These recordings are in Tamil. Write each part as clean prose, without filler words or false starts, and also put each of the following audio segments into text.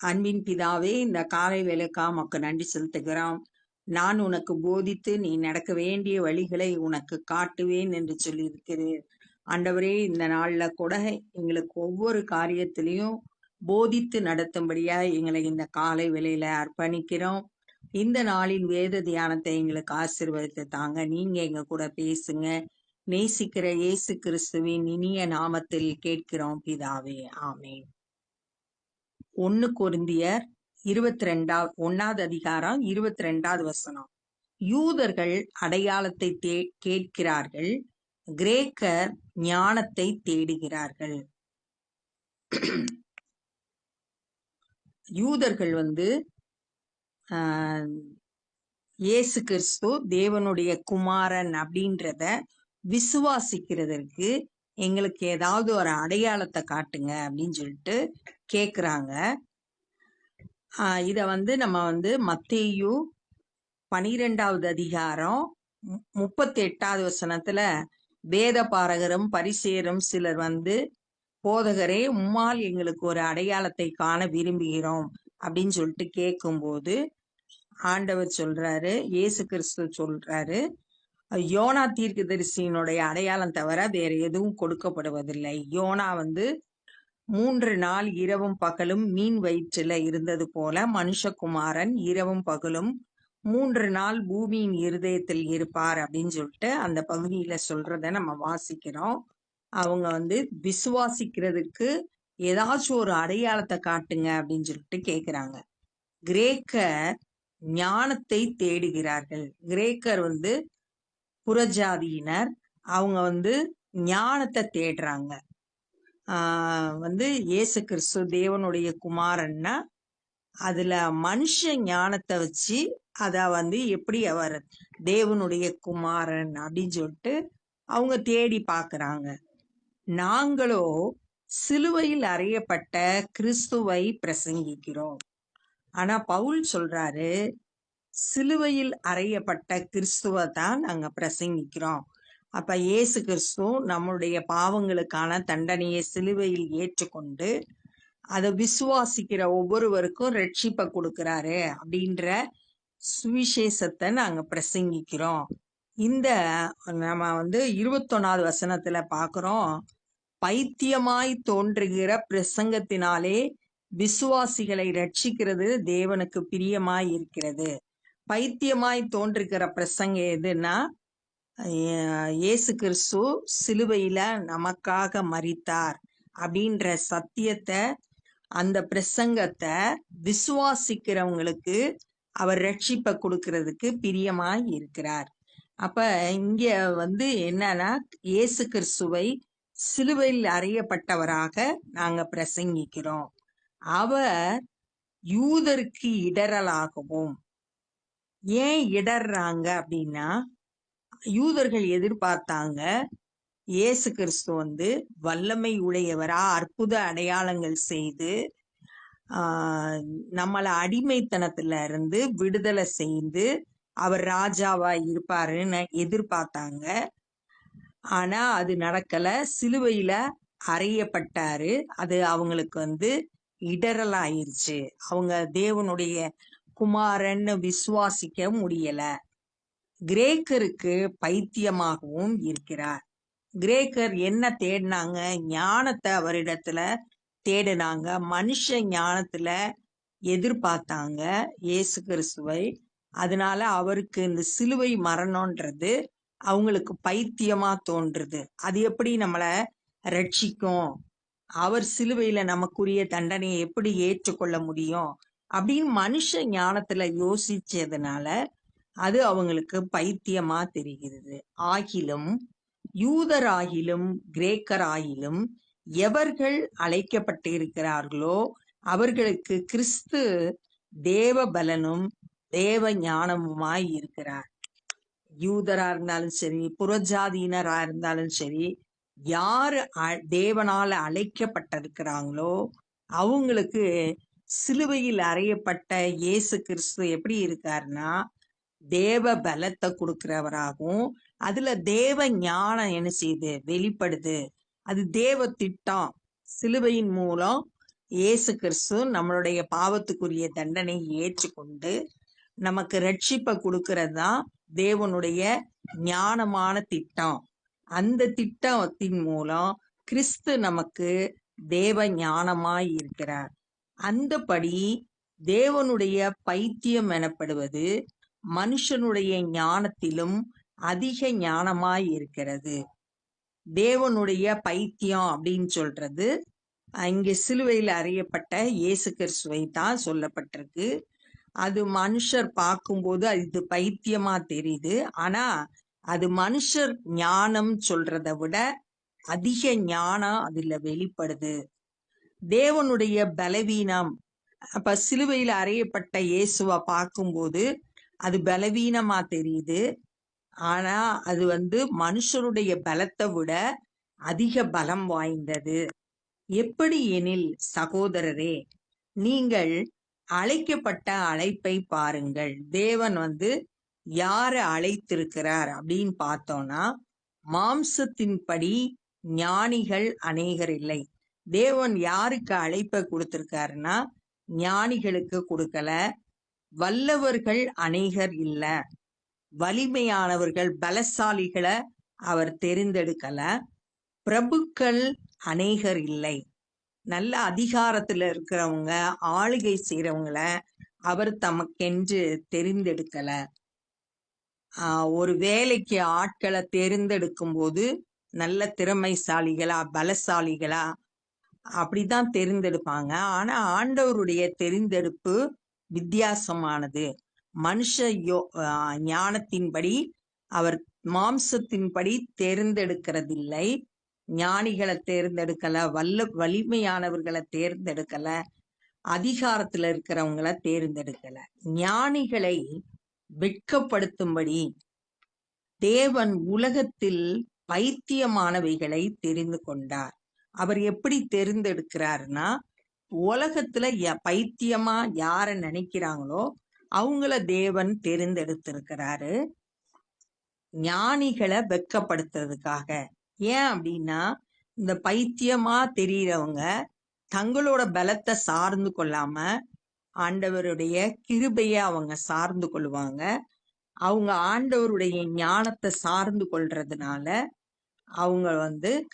அன்பின் பிதாவே, இந்த காலை வேளைக்கா உமக்கு நன்றி செலுத்துகிறோம். நான் உனக்கு போதித்து நீ நடக்க வேண்டிய வழிகளை உனக்கு காட்டுவேன் என்று சொல்லியிருக்கிறீர். ஆண்டவரே, இந்த நாள்ல கூட எங்களுக்கு ஒவ்வொரு காரியத்திலையும் போதித்து நடத்தும்படியா எங்களை இந்த காலை வேளையில அர்ப்பணிக்கிறோம். இந்த நாளின் வேத தியானத்தை எங்களுக்கு ஆசீர்வதித்து தாங்க. நீங்க எங்க கூட பேசுங்க. நேசிக்கிற இயேசு கிறிஸ்துவின் இனிய நாமத்தில் கேட்கிறோம் பிதாவே, ஆமென். 1 கொரிந்தியர் 1வது அதிகாரம் 22வது வசனம். யூதர்கள் அடையாளத்தை கேட்கிறார்கள், கிரேக்கர் ஞானத்தை தேடுகிறார்கள். யூதர்கள் இயேசு கிறிஸ்து தேவனுடைய குமாரன் அப்படின்றத விசுவாசிக்கிறதற்கு எங்களுக்கு ஏதாவது ஒரு அடையாளத்தை காட்டுங்க அப்படின்னு சொல்லிட்டு கேக்குறாங்க. இத நம்ம மத்தேயு 12வது அதிகாரம் 38வது வசனத்துல வேத பாரகரும் பரிசேயரும் சிலர் போதகரே, உம்மால் எங்களுக்கு ஒரு அடையாளத்தை காண விரும்புகிறோம் அப்படின்னு சொல்லிட்டு கேட்கும்போது ஆண்டவர் சொல்றாரு, இயேசு கிறிஸ்து சொல்றாரு, யோனா தீர்க்கதரிசியினுடைய அடையாளம் தவிர வேற எதுவும் கொடுக்கப்படுவதில்லை. யோனா 3 நாள் இரவும் பகலும் மீன் வயிற்றுல இருந்தது போல மனுஷகுமாரன் இரவும் பகலும் 3 நாள் பூமியின் இருதயத்தில் இருப்பார் அப்படின்னு சொல்லிட்டு அந்த பகுதியில சொல்றத நம்ம வாசிக்கிறோம். அவங்க விசுவாசிக்கிறதுக்கு ஏதாச்சும் ஒரு அடையாளத்தை காட்டுங்க அப்படின்னு சொல்லிட்டு கேக்குறாங்க. கிரேக்கர் ஞானத்தை தேடுகிறார்கள். கிரேக்கர் புறஜாதியினர். அவங்க ஞானத்தை தேடுறாங்க. இயேசு கிறிஸ்து தேவனுடைய குமாரன்னா அதுல மனுஷ ஞானத்தை வச்சு அத எப்படி அவர் தேவனுடைய குமாரன் அப்படின்னு சொல்லிட்டு அவங்க தேடி பாக்குறாங்க. நாங்களோ சிலுவையில் அறையப்பட்ட கிறிஸ்துவை பிரசங்கிக்கிறோம். ஆனா பவுல் சொல்றாரு, சிலுவையில் அறையப்பட்ட கிறிஸ்துவை தான் நாங்க பிரசங்கிக்கிறோம். அப்ப இயேசு கிறிஸ்து நம்மளுடைய பாவங்களுக்கான தண்டனையை சிலுவையில் ஏற்றுக்கொண்டு அதை விசுவாசிக்கிற ஒவ்வொருவருக்கும் ரட்சிப்பை கொடுக்கிறாரு அப்படின்ற சுவிசேஷத்தை நாங்க பிரசங்கிக்கிறோம். இந்த நம்ம 21வது வசனத்துல பாக்குறோம், பைத்தியமாய் தோன்றுகிற பிரசங்கத்தினாலே விசுவாசிகளை ரட்சிக்கிறது தேவனுக்கு பிரியமாய் இருக்கிறது. பைத்தியமாய் தோன்றுகிற பிரசங்கம் எதுன்னா, இயேசு கிறிஸ்து சிலுவையில நமக்காக மரித்தார் அப்படின்ற சத்தியத்தை, அந்த பிரசங்கத்தை விசுவாசிக்கிறவங்களுக்கு அவர் ரட்சிப்பை கொடுக்கறதுக்கு பிரியமாய் இருக்கிறார். அப்ப இங்க என்னன்னா, இயேசு கிறிஸ்துவை சிலுவையில் அறையப்பட்டவராக நாங்க பிரசங்கிக்கிறோம். அவர் யூதருக்கு இடரலாகவும். ஏன் இடர்றாங்க அப்படின்னா, யூதர்கள் எதிர்பார்த்தாங்க இயேசு கிறிஸ்து வல்லமை உடையவரா அற்புத அடையாளங்கள் செய்து நம்மள அடிமைத்தனத்துல இருந்து விடுதலை செய்து அவர் ராஜாவா இருப்பாருன்னு எதிர்பார்த்தாங்க. ஆனா அது நடக்கல. சிலுவையில அறையப்பட்டாரு. அது அவங்களுக்கு இடரலாயிருச்சு. அவங்க தேவனுடைய குமாரன்னு விசுவாசிக்க முடியல. கிரேக்கருக்கு பைத்தியமாகவும் இருக்கிறார். கிரேக்கர் என்ன தேடினாங்க? ஞானத்தை அவரிடத்துல தேடினாங்க. மனுஷ ஞானத்துல எதிர்பார்த்தாங்க இயேசு கிறிஸ்துவை. அதனால அவருக்கு இந்த சிலுவை மரணம்ன்றது அவங்களுக்கு பைத்தியமா தோன்றுது. அது எப்படி நம்மள ரட்சிக்கும்? அவர் சிலுவையில நமக்குரிய தண்டனையை எப்படி ஏற்றுக்கொள்ள முடியும் அப்படின்னு மனுஷ ஞானத்துல யோசிச்சதுனால அது அவங்களுக்கு பைத்தியமா தெரிகிறது. ஆகிலும் யூதராகிலும் கிரேக்கராகிலும் எவர்கள் அழைக்கப்பட்டிருக்கிறார்களோ அவர்களுக்கு கிறிஸ்து தேவ பலனும் தேவ ஞானமுமாய் இருக்கிறார். யூதரா இருந்தாலும் சரி, புறஜாதியினரா இருந்தாலும் சரி, யாரு தேவனால அழைக்கப்பட்டிருக்கிறாங்களோ அவங்களுக்கு சிலுவையில் அறையப்பட்ட இயேசு கிறிஸ்து எப்படி இருக்காருன்னா தேவ பலத்தை கொடுக்கிறவராகவும், அதுல தேவ ஞானம் என்ன செய்யுது? வெளிப்படுது. அது தேவ திட்டம். சிலுவையின் மூலம் இயேசு கிறிஸ்து நம்மளுடைய பாவத்துக்குரிய தண்டனையை ஏற்றுக்கொண்டு நமக்கு ரட்சிப்பை கொடுக்கறது தான் தேவனுடைய ஞானமான திட்டம். அந்த திட்டத்தின் மூலம் கிறிஸ்து நமக்கு தேவ ஞானமாய் இருக்கிறார். அந்தபடி தேவனுடைய பைத்தியம் எனப்படுவது மனுஷனுடைய ஞானத்திலும் அதிக ஞானமாய் இருக்கிறது. தேவனுடைய பைத்தியம் அப்படின்னு சொல்றது இங்கே சிலுவையில் அறையப்பட்ட இயேசு கிறிஸ்துவை தான் சொல்லப்பட்டிருக்கு. அது மனுஷர் பார்க்கும்போது அது பைத்தியமா தெரியுது. ஆனா அது மனுஷர் ஞானம் சொல்றதை விட அதிக ஞானம் அதுல வெளிப்படுது. தேவனுடைய பலவீனம், அப்ப சிலுவையில் அறையப்பட்ட இயேசுவை பார்க்கும்போது அது பலவீனமா தெரியுது. ஆனா அது மனுஷருடைய பலத்தை விட அதிக பலம் வாய்ந்தது. எப்படி எனில் சகோதரரே, நீங்கள் அழைக்கப்பட்ட அழைப்பை பாருங்கள். தேவன் யாரை அழைத்திருக்கிறார் அப்படின்னு பார்த்தோம்னா, மாம்சத்தின்படி ஞானிகள் அநேகர் இல்லை. தேவன் யாருக்கு அழைப்பை கொடுத்திருக்காருன்னா ஞானிகளுக்கு கொடுக்கல. வல்லவர்கள் அநேகர் இல்ல, வலிமையானவர்கள் பலசாலிகளை அவர் தெரிந்தெடுக்கல. பிரபுக்கள் அநேகர் இல்லை, நல்ல அதிகாரத்துல இருக்கிறவங்க ஆளுகை செய்யறவங்கள அவர் தமக்கென்று தெரிந்தெடுக்கல. ஒரு வேலைக்கு ஆட்களை தேர்ந்தெடுக்கும் போது நல்ல திறமைசாலிகளா பலசாலிகளா அப்படிதான் தெரிந்தெடுப்பாங்க. ஆனா ஆண்டவருடைய தெரிந்தெடுப்பு வித்தியாசமானது. மனுஷ ஞானத்தின்படி அவர் மாம்சத்தின்படி தேர்ந்தெடுக்கிறதில்லை. ஞானிகளை தேர்ந்தெடுக்கல, வலிமையானவர்களை தேர்ந்தெடுக்கல, அதிகாரத்துல இருக்கிறவங்களை தேர்ந்தெடுக்கல. ஞானிகளை வெட்கப்படுத்தும்படி தேவன் உலகத்தில் பைத்தியமானவைகளை தெரிந்து கொண்டார். அவர் எப்படி தெரிந்தெடுக்கிறாருன்னா, உலகத்துல பைத்தியமா யார நினைக்கிறாங்களோ அவங்கள தேவன் தெரிந்தெடுத்திருக்கிறாரு, ஞானிகளை வெட்கப்படுத்துறதுக்காக. ஏன் அப்படின்னா, இந்த பைத்தியமா தெரியறவங்க தங்களோட பலத்தை சார்ந்து கொள்ளாம ஆண்டவருடைய கிருபைய அவங்க சார்ந்து கொள்வாங்க. அவங்க ஆண்டவருடைய ஞானத்தை சார்ந்து கொள்றதுனால அவங்க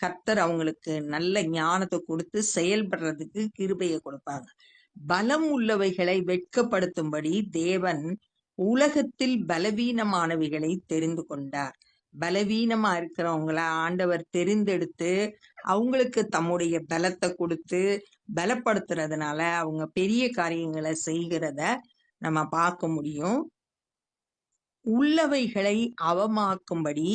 கர்த்தர் அவங்களுக்கு நல்ல ஞானத்தை கொடுத்து செயல்படுறதுக்கு கிருபையை கொடுப்பாங்க. பலம் உள்ளவைகளை வெட்கப்படுத்தும்படி தேவன் உலகத்தில் பலவீனமானவைகளை தெரிந்து கொண்டார். பலவீனமா இருக்கிறவங்கள ஆண்டவர் தெரிந்தெடுத்து அவங்களுக்கு தம்முடைய பலத்தை கொடுத்து பலப்படுத்துறதுனால அவங்க பெரிய காரியங்களை செய்கிறத நம்ம பார்க்க முடியும். உள்ளவைகளை அவமாக்கும்படி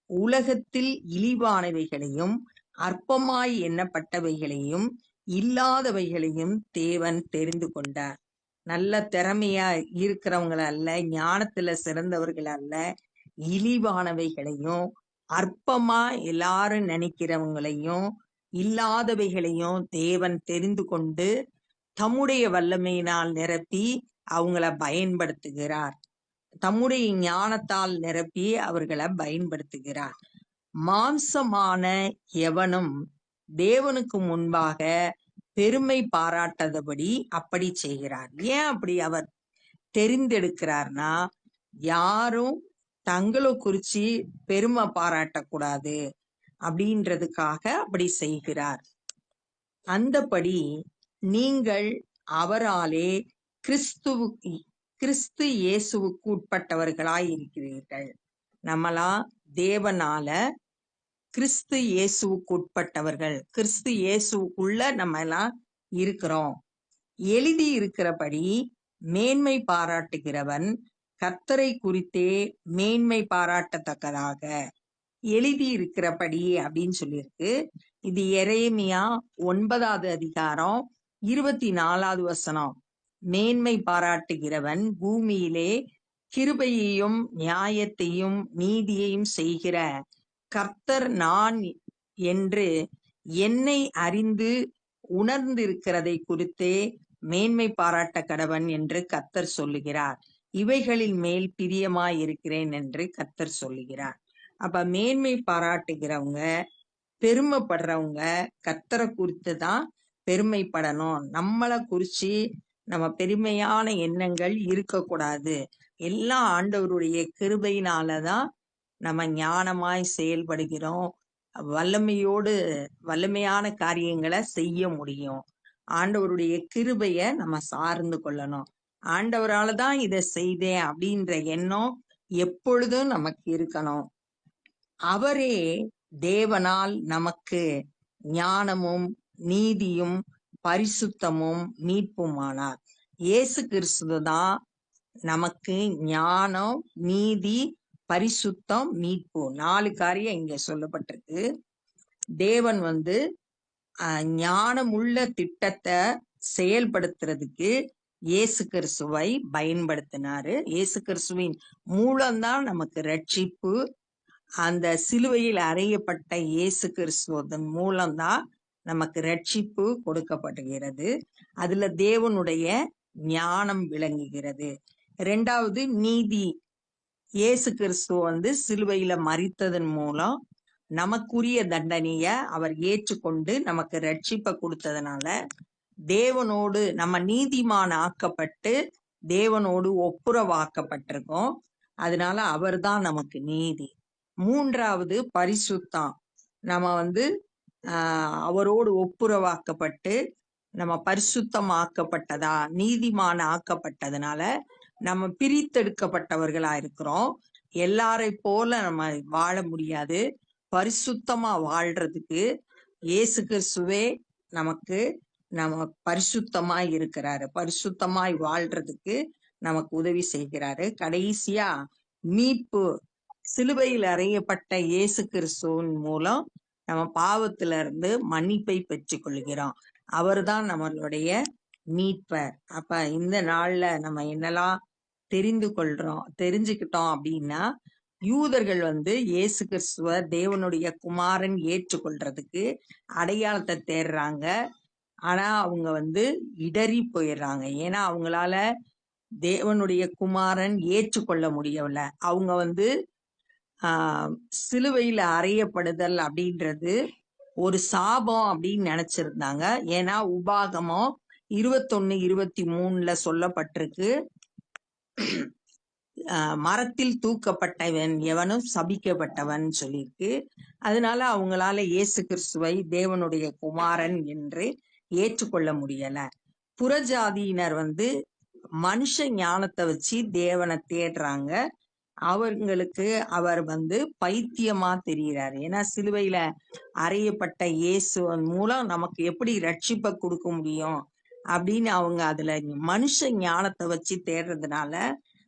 உலகத்தில் இழிவானவைகளையும் அற்பமாய் எண்ணப்பட்டவைகளையும் இல்லாதவைகளையும் தேவன் தெரிந்து கொண்டார். நல்ல திறமையா இருக்கிறவங்கள அல்ல, ஞானத்துல சிறந்தவர்கள் அல்ல, இழிவானவைகளையும் அற்பமா எல்லாரும் நினைக்கிறவங்களையும் இல்லாதவைகளையும் தேவன் தெரிந்து கொண்டு தம்முடைய வல்லமையினால் நிரப்பி அவங்கள பயன்படுத்துகிறார். தம்முடைய ஞானத்தால் நிரப்பி அவர்களை பயன்படுத்துகிறார். மாம்சமான எவனும் தேவனுக்கு முன்பாக பெருமை பாராட்டாதபடி அப்படி செய்கிறார். ஏன் அப்படி அவர் தெரிந்தெடுக்கிறார்னா, யாரும் தங்களை குறிச்சு பெருமை பாராட்டக்கூடாது அப்படின்றதுக்காக அப்படி செய்கிறார். அந்தபடி நீங்கள் அவராலே கிறிஸ்து இயேசுவுக்கு உட்பட்டவர்களாய் இருக்கிறீர்கள். நம்மளாம் தேவனால கிறிஸ்து இயேசுவுக்கு உட்பட்டவர்கள். கிறிஸ்து இயேசுக்குள்ள நம்ம எல்லாம் இருக்கிறோம். எழுதி இருக்கிறபடி மேன்மை பாராட்டுகிறவன் கர்த்தரை குறித்தே மேன்மை பாராட்டத்தக்கதாக எழுதி இருக்கிறபடி அப்படின்னு சொல்லியிருக்கு. இது எரேமியா 9வது அதிகாரம் 24வது வசனம். மேன்மை பாராட்டுகிறவன் பூமியிலே கிருபையையும் நியாயத்தையும் நீதியையும் செய்கிற கர்த்தர் நான் என்று என்னை அறிந்து உணர்ந்திருக்கிறதை குறித்தே மேன்மை பாராட்ட கடவன் என்று கர்த்தர் சொல்லுகிறார். இவைகளின் மேல் பிரியமாய் இருக்கிறேன் என்று கர்த்தர் சொல்லுகிறார். அப்ப மேன்மை பாராட்டுகிறவங்க பெருமைப்படுறவங்க கர்த்தரை குறித்து தான் பெருமைப்படணும். நம்மளை குறிச்சு நம்ம பெருமையான எண்ணங்கள் இருக்கக்கூடாது. எல்லாம் ஆண்டவருடைய கிருபையினாலதான் நம்ம ஞானமாய் செயல்படுகிறோம். வல்லமையான காரியங்களை செய்ய முடியும். ஆண்டவருடைய கிருபைய நம்ம சார்ந்து கொள்ளணும். ஆண்டவரால தான் இதை செய்தேன் அப்படின்ற எண்ணம் எப்பொழுதும் நமக்கு இருக்கணும். அவரே தேவனால் நமக்கு ஞானமும் நீதியும் பரிசுத்தமும் மீட்புமானார். இயேசு கிறிஸ்து தான் நமக்கு ஞானம், நீதி, பரிசுத்தம், மீட்பு 4 காரியம் இங்க சொல்லப்பட்டிருக்கு. தேவன் ஞானமுள்ள திட்டத்தை செயல்படுத்துறதுக்கு இயேசு கிறிஸ்துவை பயன்படுத்தினாரு. இயேசு கிறிஸ்துவின் மூலம்தான் நமக்கு ரட்சிப்பு. அந்த சிலுவையில் அறையப்பட்ட இயேசு கிறிஸ்துவின் மூலம்தான் நமக்கு ரட்சிப்பு கொடுக்கப்படுகிறது. அதுல தேவனுடைய ஞானம் விளங்குகிறது. 2வது நீதி. இயேசு கிறிஸ்து சிலுவையில மரித்ததன் மூலம் நமக்குரிய தண்டனைய அவர் ஏற்றுக்கொண்டு நமக்கு ரட்சிப்பை கொடுத்ததுனால தேவனோடு நம்ம நீதிமான் ஆக்கப்பட்டு தேவனோடு ஒப்புரவாக்கப்பட்டிருக்கோம். அதனால அவர் தான் நமக்கு நீதி. 3வது பரிசுத்தம். நம்ம அவரோடு ஒப்புரவாக்கப்பட்டு நம்ம பரிசுத்தமாக்கப்பட்டதா நீதிமான ஆக்கப்பட்டதுனால நம்ம பிரித்தெடுக்கப்பட்டவர்களா இருக்கிறோம். எல்லாரை போல நம்ம வாழ முடியாது. பரிசுத்தமா வாழ்றதுக்கு இயேசு கிறிஸ்துவே நமக்கு நம்ம பரிசுத்தமாய் இருக்கிறாரு. பரிசுத்தமாய் வாழ்றதுக்கு நமக்கு உதவி செய்கிறாரு. கடைசியா மீட்பு. சிலுவையில் அறையப்பட்ட இயேசு கிறிஸ்துவின் மூலம் நம்ம பாவத்துல இருந்து மன்னிப்பை பெற்றுக் கொள்கிறோம். அவர்தான் நம்மளுடைய மீட்பர். அப்ப இந்த நாள்ல நம்ம என்னெல்லாம் தெரிஞ்சுக்கிட்டோம் அப்படின்னா, யூதர்கள் இயேசு கிறிஸ்துவ தேவனுடைய குமாரன் ஏற்றுக்கொள்றதுக்கு அடையாளத்தை தேடுறாங்க. ஆனா அவங்க இடறி போயிடுறாங்க. ஏன்னா அவங்களால தேவனுடைய குமாரன் ஏற்றுக்கொள்ள முடியவில்லை. அவங்க சிலுவையில அறையப்படுதல் அப்படின்றது ஒரு சாபம் அப்படின்னு நினைச்சிருந்தாங்க. ஏன்னா உபாகமம் 21:23 சொல்லப்பட்டிருக்கு, மரத்தில் தூக்கப்பட்டவன் எவனும் சபிக்கப்பட்டவன் சொல்லியிருக்கு. அதனால அவங்களால இயேசு கிறிஸ்துவை தேவனுடைய குமாரன் என்று ஏற்றுக்கொள்ள முடியல. புறஜாதியினர் மனுஷ ஞானத்தை வச்சு தேவனை தேடுறாங்க. அவங்களுக்கு அவர் பைத்தியமா தெரிகிறாரு. ஏன்னா சிலுவையில அறையப்பட்ட இயேசுவின் மூலம் நமக்கு எப்படி ரட்சிப்பை கொடுக்க முடியும் அப்படின்னு அவங்க அதுல மனுஷ ஞானத்தை வச்சு தேடுறதுனால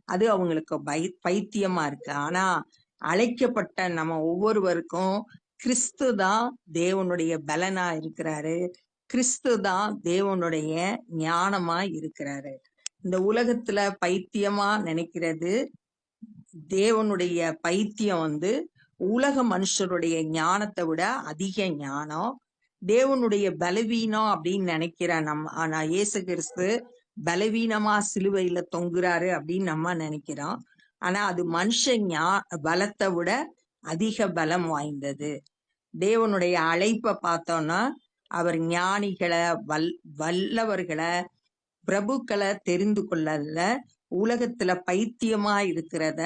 அது அவங்களுக்கு பைத்தியமா இருக்கு. ஆனா அழைக்கப்பட்ட நம்ம ஒவ்வொருவருக்கும் கிறிஸ்து தான் தேவனுடைய பலனா இருக்கிறாரு. கிறிஸ்து தான் தேவனுடைய ஞானமா இருக்கிறாரு. இந்த உலகத்துல பைத்தியமா நினைக்கிறது தேவனுடைய பைத்தியம் உலக மனுஷருடைய ஞானத்தை விட அதிக ஞானம். தேவனுடைய பலவீனம் அப்படின்னு நினைக்கிற ஆனா இயேசு கிறிஸ்து பலவீனமா சிலுவையில தொங்குறாரு அப்படின்னு நம்ம நினைக்கிறோம். ஆனா அது மனுஷ பலத்தை விட அதிக பலம் வாய்ந்தது. தேவனுடைய அழைப்பை பார்த்தோம்னா அவர் ஞானிகளை வல்லவர்களை பிரபுக்களை தெரிந்து கொள்ளல, உலகத்துல பைத்தியமா இருக்கிறத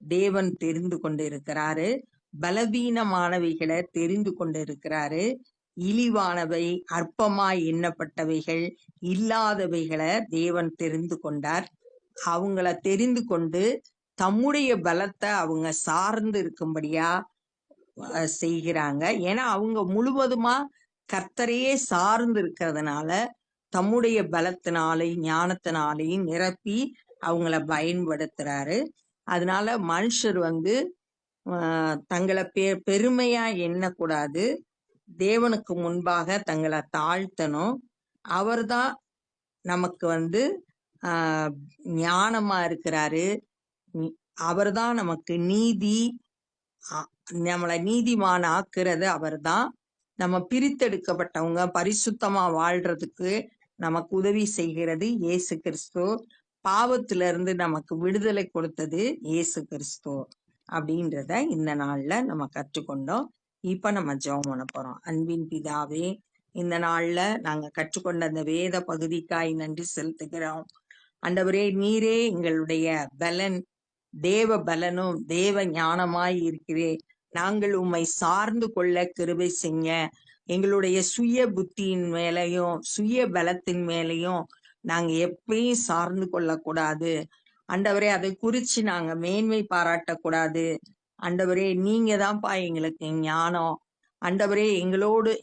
தேவன் தெரிந்து கொண்டு இருக்கிறாரு. பலவீனமானவைகளை தெரிந்து கொண்டு இருக்கிறாரு. இழிவானவை அற்பமாய் எண்ணப்பட்டவைகள் இல்லாதவைகளை தேவன் தெரிந்து கொண்டார். அவங்கள தெரிந்து கொண்டு தம்முடைய பலத்தை அவங்க சார்ந்து இருக்கும்படியா செய்கிறாங்க. ஏன்னா அவங்க முழுவதுமா கர்த்தரையே சார்ந்து இருக்கிறதுனால தம்முடைய பலத்தினாலையும் ஞானத்தினாலையும் நிரப்பி அவங்கள பயன்படுத்துறாரு. அதனால மனுஷர் தங்களை பெருமையா எண்ணக்கூடாது. தேவனுக்கு முன்பாக தங்களை தாழ்த்தணும். அவர்தான் நமக்கு ஞானமா இருக்கிறாரு. அவர்தான் நமக்கு நீதி, நம்மளை நீதிமான் ஆக்குறது அவர்தான். நம்ம பிரித்தெடுக்கப்பட்டவங்க பரிசுத்தமா வாழ்றதுக்கு நமக்கு உதவி செய்கிறது இயேசு கிறிஸ்து. பாவத்திலிருந்து நமக்கு விடுதலை கொடுத்தது இயேசு கிறிஸ்து அப்படின்றத இந்த நாள்ல நம்ம கற்றுக்கொண்டோம். இப்ப நம்ம ஜெபம் பண்ண போறோம். அன்பின் பிதாவே, இந்த நாள்ல நாங்க கற்றுக்கொண்ட அந்த வேத பகுதிக்காய் நன்றி செலுத்துகிறோம். ஆண்டவரே, நீரே எங்களுடைய பலன், தேவ பலனும் தேவ ஞானமாய் இருக்கிறே. நாங்கள் உம்மை சார்ந்து கொள்ள கிருபை செய்ய. எங்களுடைய சுய புத்தியின் மேலையும் சுய பலத்தின் மேலையும் நாங்க எப்பயும் சார்ந்து கொள்ளக்கூடாது. ஆண்டவரே, அதை குறிச்சு நாங்க மேன்மை பாராட்டக்கூடாது. ஆண்டவரே, நீங்க தான்ப்பா எங்களுக்கு ஞானம். ஆண்டவரே,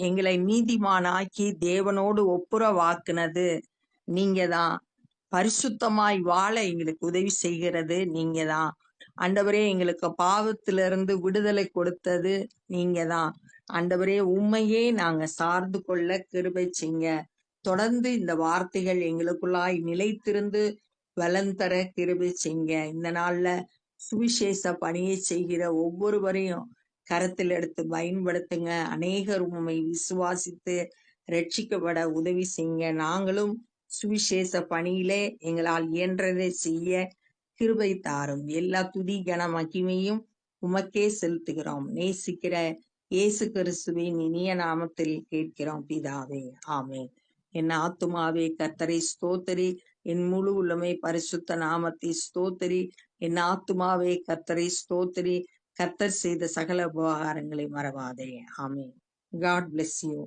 எங்களை நீதிமானாக்கி தேவனோடு ஒப்புரவாக்குனது நீங்க தான். பரிசுத்தமாய் வாழ எங்களுக்கு உதவி செய்கிறது நீங்க தான். ஆண்டவரே, எங்களுக்கு பாவத்திலிருந்து விடுதலை கொடுத்தது நீங்க தான். ஆண்டவரே, உண்மையே நாங்க சார்ந்து கொள்ள கிருபை செய்ங்க. தொடர்ந்து இந்த வார்த்தைகள் எங்களுக்குள்ளாய் நிலைத்திருந்து பலன் தர கிருபை செய்ங்க. இந்த நாள்ல சுவிசேஷ பணியை செய்கிற ஒவ்வொருவரையும் கரத்தில் எடுத்து பயன்படுத்துங்க. அநேகர் உண்மை விசுவாசித்து ரட்சிக்கப்பட உதவி செய்யுங்க. நாங்களும் சுவிசேஷ பணியிலே எங்களால் இயன்றதை செய்ய கிருபை தாரும். எல்லா துதி கன மகிமையும் உமக்கே செலுத்துகிறோம். நேசிக்கிற இயேசு கிறிஸ்துவின் இனிய நாமத்தில் கேட்கிறோம் பிதாவே, ஆமென். என் ஆத்துமாவே கர்த்தரை ஸ்தோத்தரி, என் முழு உள்ளமே பரிசுத்த நாமத்தை ஸ்தோத்தரி. என் ஆத்துமாவே கர்த்தரை ஸ்தோத்தரி, கர்த்தர் செய்த சகல உபகாரங்களை மறவாதே. ஆமென். God bless you.